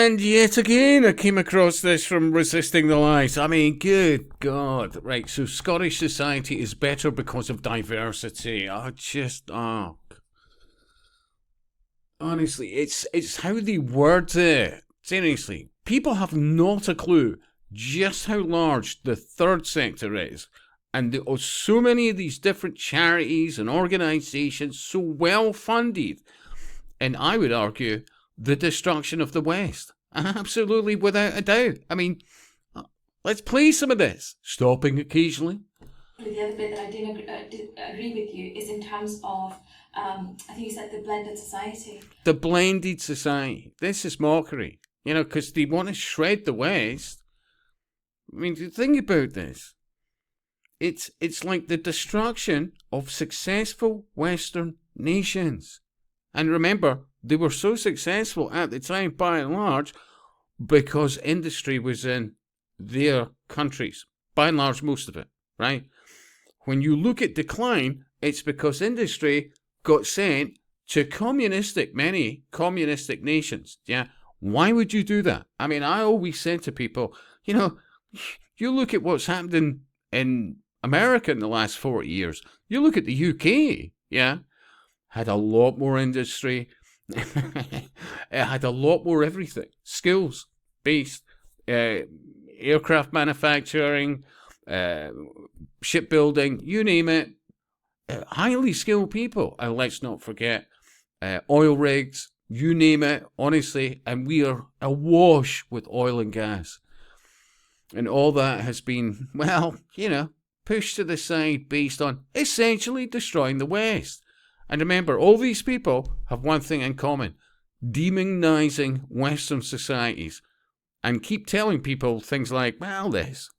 And yet again, I came across this from Resisting the Lies. I mean, good God. Right, so Scottish society is better because of diversity. Honestly, it's how they word it. Seriously, people have not a clue just how large the third sector is. And there are so many of these different charities and organisations so well funded. And I would argue the destruction of the West. Absolutely, without a doubt. I mean, let's play some of this. Stopping occasionally. The other bit that I didn't agree with you is in terms of, I think you said the blended society. The blended society. This is mockery. You know, because they want to shred the West. I mean, think about this. It's like the destruction of successful Western nations. And remember, they were so successful at the time, by and large, because industry was in their countries. By and large, most of it, right? When you look at decline, it's because industry got sent to many communistic nations. Yeah. Why would you do that? I mean, I always said to people, you know, you look at what's happened in America in the last 40 years. You look at the UK, yeah, had a lot more industry. It had a lot more everything. Skills based, aircraft manufacturing, shipbuilding, you name it. Highly skilled people. And let's not forget oil rigs, you name it, honestly. And we are awash with oil and gas. And all that has been, well, you know, pushed to the side based on essentially destroying the West. And remember, all these people have one thing in common: demonizing Western societies, and keep telling people things like, well, this.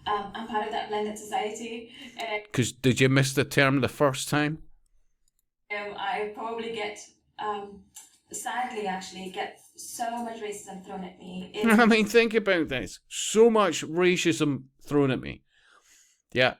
I'm part of that blended society. Because did you miss the term the first time? I probably sadly actually, get so much racism thrown at me. I mean, think about this. So much racism thrown at me. Yeah,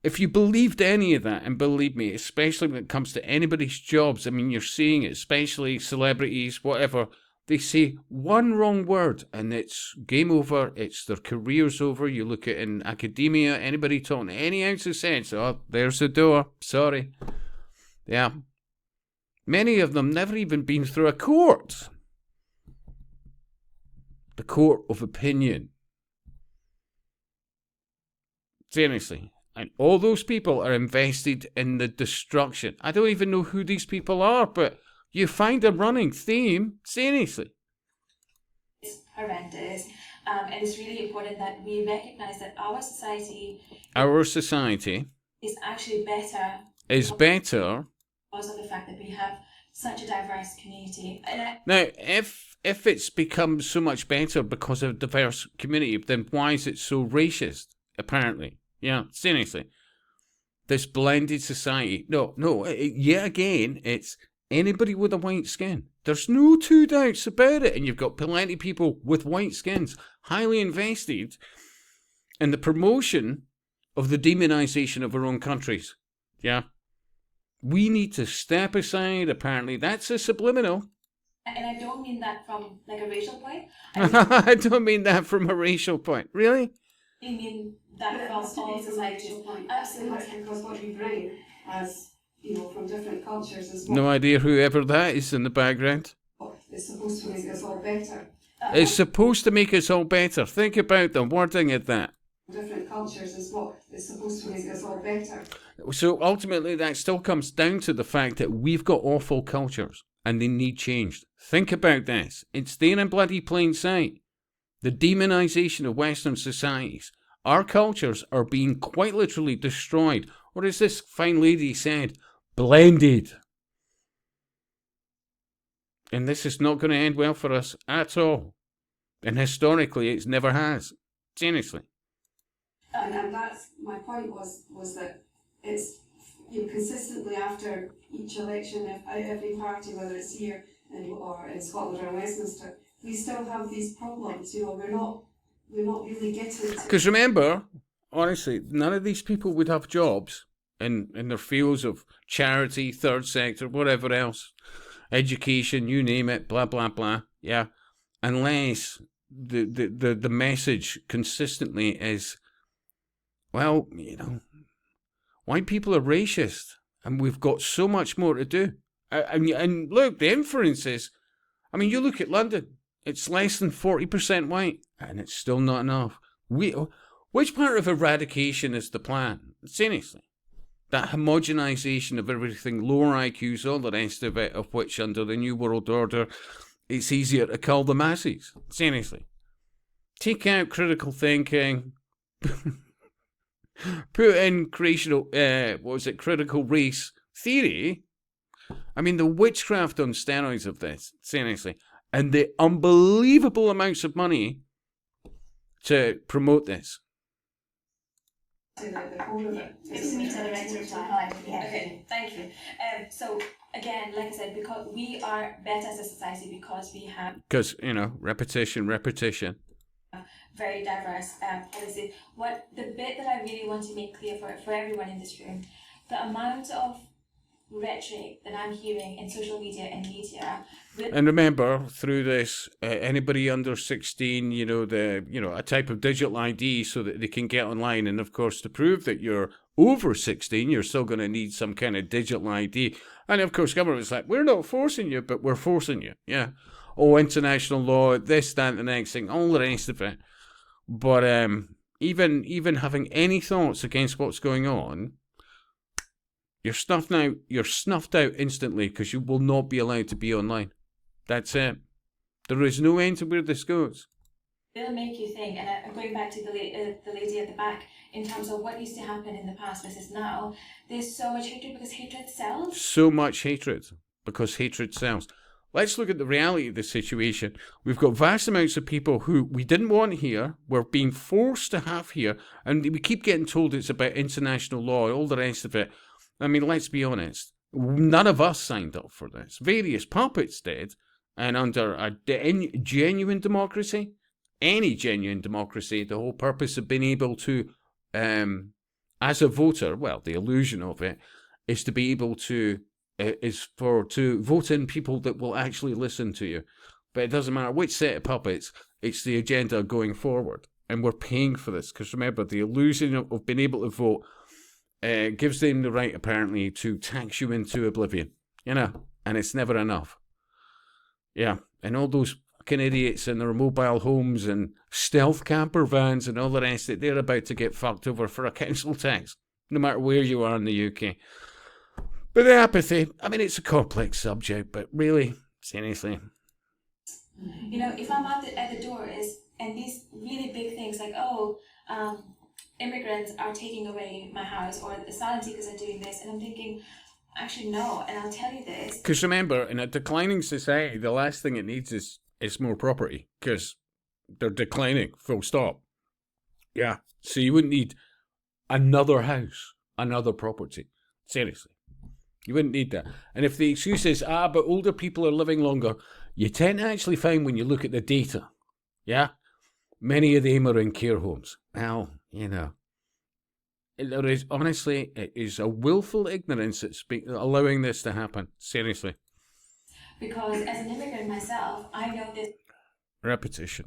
if you believed any of that, and believe me, especially when it comes to anybody's jobs, I mean, you're seeing it, especially celebrities, whatever, they say one wrong word and it's game over, it's their career's over. You look at in academia, anybody talking any ounce of sense, oh, there's the door, sorry. Yeah. Many of them never even been through a court. The court of opinion. Seriously. And all those people are invested in the destruction. I don't even know who these people are, but you find a running theme. Seriously. It's horrendous. And it's really important that we recognize that our society is actually better. Is better Because of the fact that we have such a diverse community. Now, if it's become so much better because of a diverse community, then why is it so racist, apparently? Yeah, seriously. This blended society. No, yet again, it's anybody with a white skin. There's no two doubts about it. And you've got plenty of people with white skins highly invested in the promotion of the demonization of our own countries. Yeah. We need to step aside, apparently. That's a subliminal. And I don't mean that from like a racial point. I don't mean that from a racial point. Really? I mean that from all societies. Absolutely. Because what you bring as, you know, from different cultures is no idea whoever that is in the background. It's supposed to make us all better. It's supposed to make us all better. Think about the wording of that. Different cultures is what is supposed to make us all better. So ultimately that still comes down to the fact that we've got awful cultures and they need changed. Think about this. It's there in bloody plain sight. The demonization of Western societies. Our cultures are being quite literally destroyed. Or as this fine lady said, blended. And this is not going to end well for us at all. And historically it never has. Seriously. And that's my point was that it's, you know, consistently after each election, if every party, whether it's here or in Scotland or in Westminster, we still have these problems. You know, we're not really getting to. Because remember, honestly, none of these people would have jobs in their fields of charity, third sector, whatever else, education, you name it, blah blah blah. Yeah, unless the message consistently is, well, white people are racist, and we've got so much more to do. And look, the inference is, you look at London, it's less than 40% white, and it's still not enough. Which part of eradication is the plan? Seriously. That homogenization of everything, lower IQs, all the rest of it, of which under the New World Order, it's easier to kill the masses. Seriously. Take out critical thinking. Put in critical race theory. The witchcraft on steroids of this, seriously. And the unbelievable amounts of money to promote this. Okay, thank you. So again, like I said, because we are better as a society because we have repetition. Very diverse policy. What the bit that I really want to make clear for everyone in this room, the amount of rhetoric that I'm hearing in social media and media. And remember, through this, anybody under 16, a type of digital ID so that they can get online. And of course, to prove that you're over 16, you're still going to need some kind of digital ID. And of course, government's like, we're not forcing you, but we're forcing you. Yeah. Oh, international law, this, that, the next thing, all the rest of it. But even having any thoughts against what's going on, you're snuffed out instantly because you will not be allowed to be online. That's it. There is no end to where this goes. It'll make you think, and I'm going back to the lady at the back, in terms of what used to happen in the past versus now. There's so much hatred because hatred sells. So much hatred because hatred sells. Let's look at the reality of the situation. We've got vast amounts of people who we didn't want here, we're being forced to have here, and we keep getting told it's about international law, all the rest of it. Let's be honest. None of us signed up for this. Various puppets did, and under a genuine democracy, any genuine democracy, the whole purpose of being able to, as a voter, well, the illusion of it, is to be able to to vote in people that will actually listen to you. But it doesn't matter which set of puppets, it's the agenda going forward. And we're paying for this, because remember, the illusion of being able to vote gives them the right, apparently, to tax you into oblivion. And it's never enough. Yeah, and all those fucking idiots in their mobile homes and stealth camper vans and all the rest of it, they're about to get fucked over for a council tax, no matter where you are in the UK. But the apathy, it's a complex subject, but really, seriously. If I'm at the doors and these really big things like, immigrants are taking away my house, or the asylum seekers are doing this, and I'm thinking, actually no, and I'll tell you this. Because remember, in a declining society, the last thing it needs is more property, because they're declining, full stop. Yeah, so you wouldn't need another house, another property. Seriously. You wouldn't need that. And if the excuse is, but older people are living longer, you tend to actually find when you look at the data, many of them are in care homes. Well, there is, honestly, it is a willful ignorance that's allowing this to happen. Seriously. Because as an immigrant myself, I know there's repetition.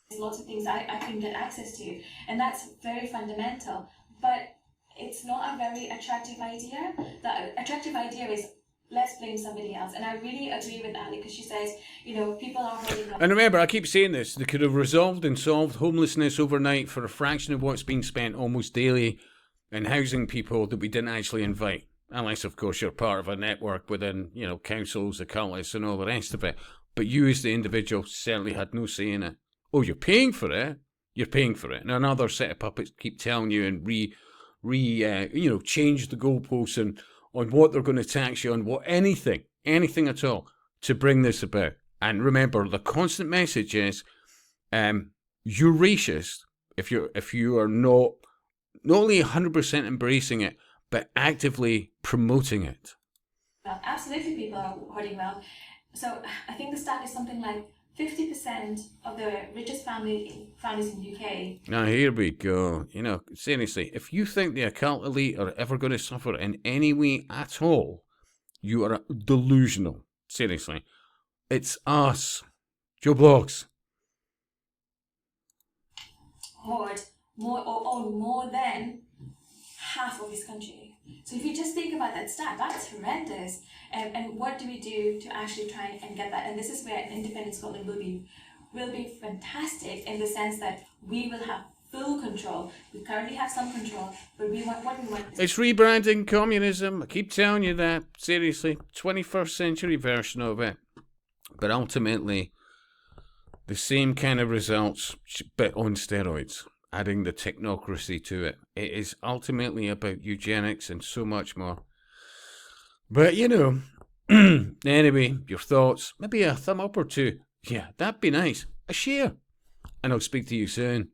There's lots of things I couldn't get access to, and that's very fundamental. But it's not a very attractive idea. The attractive idea is, let's blame somebody else. And I really agree with Ali, because she says, people are holding up. And remember, I keep saying this, they could have resolved and solved homelessness overnight for a fraction of what's being spent almost daily in housing people that we didn't actually invite. Unless, of course, you're part of a network within, councils, the cultists, and all the rest of it. But you as the individual certainly had no say in it. Oh, you're paying for it? You're paying for it. And another set of puppets keep telling you and change the goalposts and on what they're going to tax you on, anything at all to bring this about. And remember, the constant message is, you're racist if you are not only 100% embracing it, but actively promoting it. Well, absolutely, people are hoarding wealth. So I think the stat is something like 50% of the richest families in the UK. Now, here we go. Seriously, if you think the occult elite are ever going to suffer in any way at all, you are delusional. Seriously. It's us, Joe Blogs, hoard more or own more than half of his country. So if you just think about that stat, that's horrendous. And what do we do to actually try and get that? And this is where an independent Scotland will be fantastic, in the sense that we will have full control. We currently have some control, but what we want is... It's rebranding communism. I keep telling you that. Seriously. 21st century version of it. But ultimately, the same kind of results, but on steroids. Adding the technocracy to it. It is ultimately about eugenics and so much more. But, anyway, your thoughts. Maybe a thumb up or two. Yeah, that'd be nice. A share. And I'll speak to you soon.